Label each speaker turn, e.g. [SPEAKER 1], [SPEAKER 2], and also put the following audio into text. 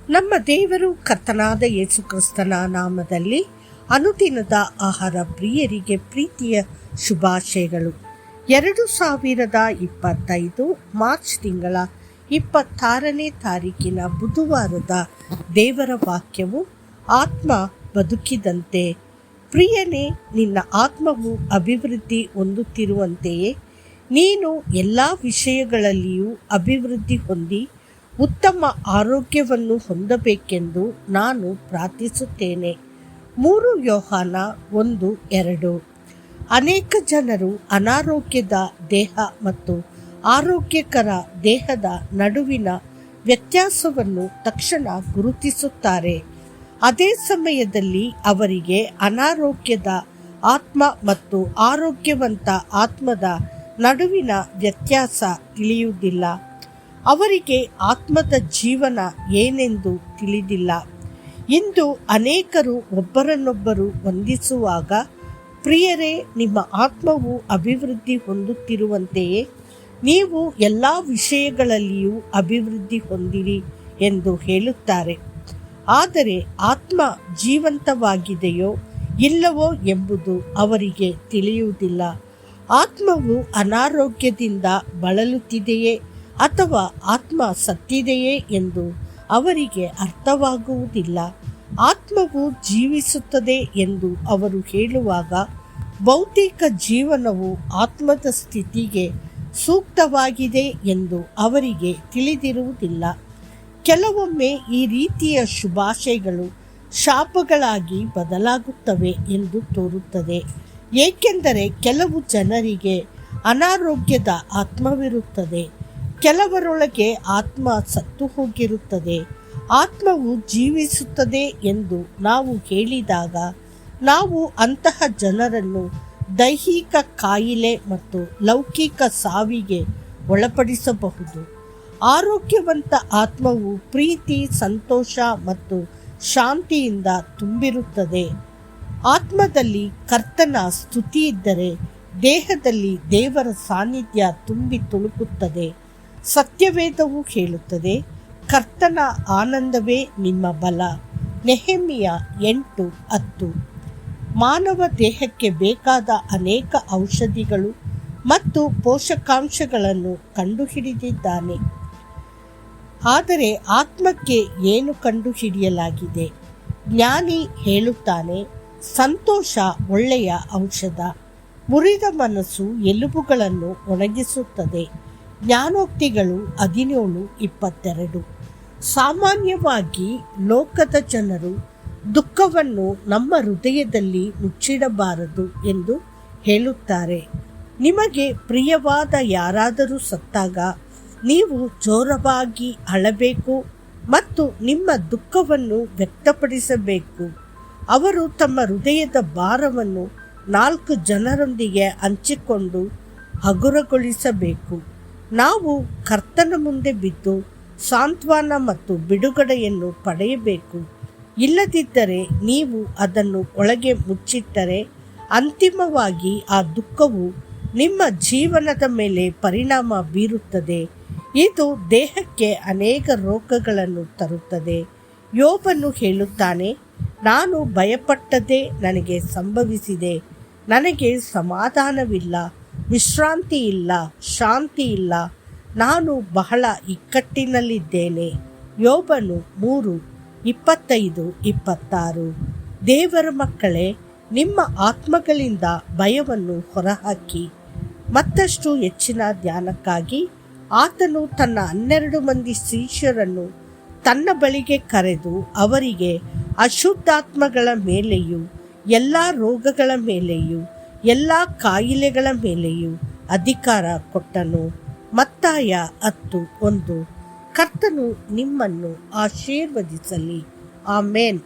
[SPEAKER 1] ನಮ್ಮ ದೇವರು ಕರ್ತನಾದ ಯೇಸು ಕ್ರಿಸ್ತನ ನಾಮದಲ್ಲಿ ಅನುದಿನದ ಆಹಾರ ಪ್ರಿಯರಿಗೆ ಪ್ರೀತಿಯ ಶುಭಾಶಯಗಳು. 2025 ಮಾರ್ಚ್ ತಿಂಗಳ 26ನೇ ತಾರೀಕಿನ ಬುಧವಾರದ ದೇವರ ವಾಕ್ಯವು, ಆತ್ಮ ಬದುಕಿದಂತೆ. ಪ್ರಿಯನೇ, ನಿನ್ನ ಆತ್ಮವು ಅಭಿವೃದ್ಧಿ ಹೊಂದುತ್ತಿರುವಂತೆಯೇ ನೀನು ಎಲ್ಲ ವಿಷಯಗಳಲ್ಲಿಯೂ ಅಭಿವೃದ್ಧಿ ಹೊಂದಿ ಉತ್ತಮ ಆರೋಗ್ಯವನ್ನು ಹೊಂದಬೇಕೆಂದು ನಾನು ಪ್ರಾರ್ಥಿಸುತ್ತೇನೆ. 3 ಯೋಹಾನ 1:2. ಅನೇಕ ಜನರು ಅನಾರೋಗ್ಯದ ದೇಹ ಮತ್ತು ಆರೋಗ್ಯಕರ ದೇಹದ ನಡುವಿನ ವ್ಯತ್ಯಾಸವನ್ನು ತಕ್ಷಣ ಗುರುತಿಸುತ್ತಾರೆ. ಅದೇ ಸಮಯದಲ್ಲಿ ಅವರಿಗೆ ಅನಾರೋಗ್ಯದ ಆತ್ಮ ಮತ್ತು ಆರೋಗ್ಯವಂತ ಆತ್ಮದ ನಡುವಿನ ವ್ಯತ್ಯಾಸ ತಿಳಿಯುವುದಿಲ್ಲ. ಅವರಿಗೆ ಆತ್ಮದ ಜೀವನ ಏನೆಂದು ತಿಳಿದಿಲ್ಲ. ಇಂದು ಅನೇಕರು ಒಬ್ಬರನ್ನೊಬ್ಬರು ವಂದಿಸುವಾಗ, ಪ್ರಿಯರೇ, ನಿಮ್ಮ ಆತ್ಮವು ಅಭಿವೃದ್ಧಿ ಹೊಂದುತ್ತಿರುವಂತೆಯೇ ನೀವು ಎಲ್ಲ ವಿಷಯಗಳಲ್ಲಿಯೂ ಅಭಿವೃದ್ಧಿ ಹೊಂದಿರಿ ಎಂದು ಹೇಳುತ್ತಾರೆ. ಆದರೆ ಆತ್ಮ ಜೀವಂತವಾಗಿದೆಯೋ ಇಲ್ಲವೋ ಎಂಬುದು ಅವರಿಗೆ ತಿಳಿಯುವುದಿಲ್ಲ. ಆತ್ಮವು ಅನಾರೋಗ್ಯದಿಂದ ಬಳಲುತ್ತಿದೆಯೇ ಅಥವಾ ಆತ್ಮ ಸತ್ತಿದೆಯೇ ಎಂದು ಅವರಿಗೆ ಅರ್ಥವಾಗುವುದಿಲ್ಲ. ಆತ್ಮವು ಜೀವಿಸುತ್ತದೆ ಎಂದು ಅವರು ಹೇಳುವಾಗ, ಭೌತಿಕ ಜೀವನವು ಆತ್ಮದ ಸ್ಥಿತಿಗೆ ಸೂಕ್ತವಾಗಿದೆ ಎಂದು ಅವರಿಗೆ ತಿಳಿದಿರುವುದಿಲ್ಲ. ಕೆಲವೊಮ್ಮೆ ಈ ರೀತಿಯ ಶುಭಾಶಯಗಳು ಶಾಪಗಳಾಗಿ ಬದಲಾಗುತ್ತವೆ ಎಂದು ತೋರುತ್ತದೆ. ಏಕೆಂದರೆ ಕೆಲವು ಜನರಿಗೆ ಅನಾರೋಗ್ಯದ ಆತ್ಮವಿರುತ್ತದೆ, ಕೆಲವರೊಳಗೆ ಆತ್ಮ ಸತ್ತು ಹೋಗಿರುತ್ತದೆ. ಆತ್ಮವು ಜೀವಿಸುತ್ತದೆ ಎಂದು ನಾವು ಹೇಳಿದಾಗ ನಾವು ಅಂತಹ ಜನರನ್ನು ದೈಹಿಕ ಕಾಯಿಲೆ ಮತ್ತು ಲೌಕಿಕ ಸಾವಿಗೆ ಒಳಪಡಿಸಬಹುದು. ಆರೋಗ್ಯವಂತ ಆತ್ಮವು ಪ್ರೀತಿ, ಸಂತೋಷ ಮತ್ತು ಶಾಂತಿಯಿಂದ ತುಂಬಿರುತ್ತದೆ. ಆತ್ಮದಲ್ಲಿ ಕರ್ತನ ಸ್ತುತಿ ಇದ್ದರೆ ದೇಹದಲ್ಲಿ ದೇವರ ಸಾನ್ನಿಧ್ಯ ತುಂಬಿ ತುಳುಕುತ್ತದೆ. ಸತ್ಯವೇದವು ಹೇಳುತ್ತದೆ, ಕರ್ತನ ಆನಂದವೇ ನಿಮ್ಮ ಬಲ. ನೆಹೆಮಿಯ 8:10. ಮಾನವ ದೇಹಕ್ಕೆ ಬೇಕಾದ ಅನೇಕ ಔಷಧಿಗಳು ಮತ್ತು ಪೋಷಕಾಂಶಗಳನ್ನು ಕಂಡುಹಿಡಿದಿದ್ದಾನೆ. ಆದರೆ ಆತ್ಮಕ್ಕೆ ಏನು ಕಂಡುಹಿಡಿಯಲಾಗಿದೆ? ಜ್ಞಾನಿ ಹೇಳುತ್ತಾನೆ, ಸಂತೋಷ ಒಳ್ಳೆಯ ಔಷಧ, ಮುರಿದ ಮನಸ್ಸು ಎಲುಬುಗಳನ್ನು ಒಣಗಿಸುತ್ತದೆ. ಜ್ಞಾನೋಕ್ತಿಗಳು 17:22. ಸಾಮಾನ್ಯವಾಗಿ ಲೋಕದ ಜನರು ದುಃಖವನ್ನು ನಮ್ಮ ಹೃದಯದಲ್ಲಿ ಮುಚ್ಚಿಡಬಾರದು ಎಂದು ಹೇಳುತ್ತಾರೆ. ನಿಮಗೆ ಪ್ರಿಯವಾದ ಯಾರಾದರೂ ಸತ್ತಾಗ ನೀವು ಜೋರವಾಗಿ ಅಳಬೇಕು ಮತ್ತು ನಿಮ್ಮ ದುಃಖವನ್ನು ವ್ಯಕ್ತಪಡಿಸಬೇಕು. ಅವರು ತಮ್ಮ ಹೃದಯದ ಭಾರವನ್ನು 4 ಜನರೊಂದಿಗೆ ಹಂಚಿಕೊಂಡು ಹಗುರಗೊಳಿಸಬೇಕು. ನಾವು ಕರ್ತನ ಮುಂದೆ ಬಿದ್ದು ಸಾಂತ್ವನ ಮತ್ತು ಬಿಡುಗಡೆಯನ್ನು ಪಡೆಯಬೇಕು. ಇಲ್ಲದಿದ್ದರೆ ನೀವು ಅದನ್ನು ಒಳಗೆ ಮುಚ್ಚಿಟ್ಟರೆ ಅಂತಿಮವಾಗಿ ಆ ದುಃಖವು ನಿಮ್ಮ ಜೀವನದ ಮೇಲೆ ಪರಿಣಾಮ ಬೀರುತ್ತದೆ. ಇದು ದೇಹಕ್ಕೆ ಅನೇಕ ರೋಗಗಳನ್ನು ತರುತ್ತದೆ. ಯೋಬನು ಹೇಳುತ್ತಾನೆ, ನಾನು ಭಯಪಟ್ಟದ್ದೇ ನನಗೆ ಸಂಭವಿಸಿದೆ. ನನಗೆ ಸಮಾಧಾನವಿಲ್ಲ, ವಿಶ್ರಾಂತಿ ಇಲ್ಲ, ಶಾಂತಿ ಇಲ್ಲ. ನಾನು ಬಹಳ ಇಕ್ಕಟ್ಟಿನಲ್ಲಿದ್ದೇನೆ. ಯೋಬನು 3:25-26. ದೇವರ ಮಕ್ಕಳೇ, ನಿಮ್ಮ ಆತ್ಮಗಳಿಂದ ಭಯವನ್ನು ಹೊರಹಾಕಿ. ಮತ್ತಷ್ಟು ಹೆಚ್ಚಿನ ಧ್ಯಾನಕ್ಕಾಗಿ ಆತನು ತನ್ನ 12 ಮಂದಿ ಶಿಷ್ಯರನ್ನು ತನ್ನ ಬಳಿಗೆ ಕರೆದು ಅವರಿಗೆ ಅಶುದ್ಧಾತ್ಮಗಳ ಮೇಲೆಯೂ ಎಲ್ಲ ರೋಗಗಳ ಮೇಲೆಯೂ ಎಲ್ಲ ಕಾಯಿಲೆಗಳ ಮೇಲೆಯೂ ಅಧಿಕಾರ ಕೊಟ್ಟನು. ಮತ್ತಾಯ 10:1. ಕರ್ತನು ನಿಮ್ಮನ್ನು ಆಶೀರ್ವದಿಸಲಿ. ಆಮೇನ್.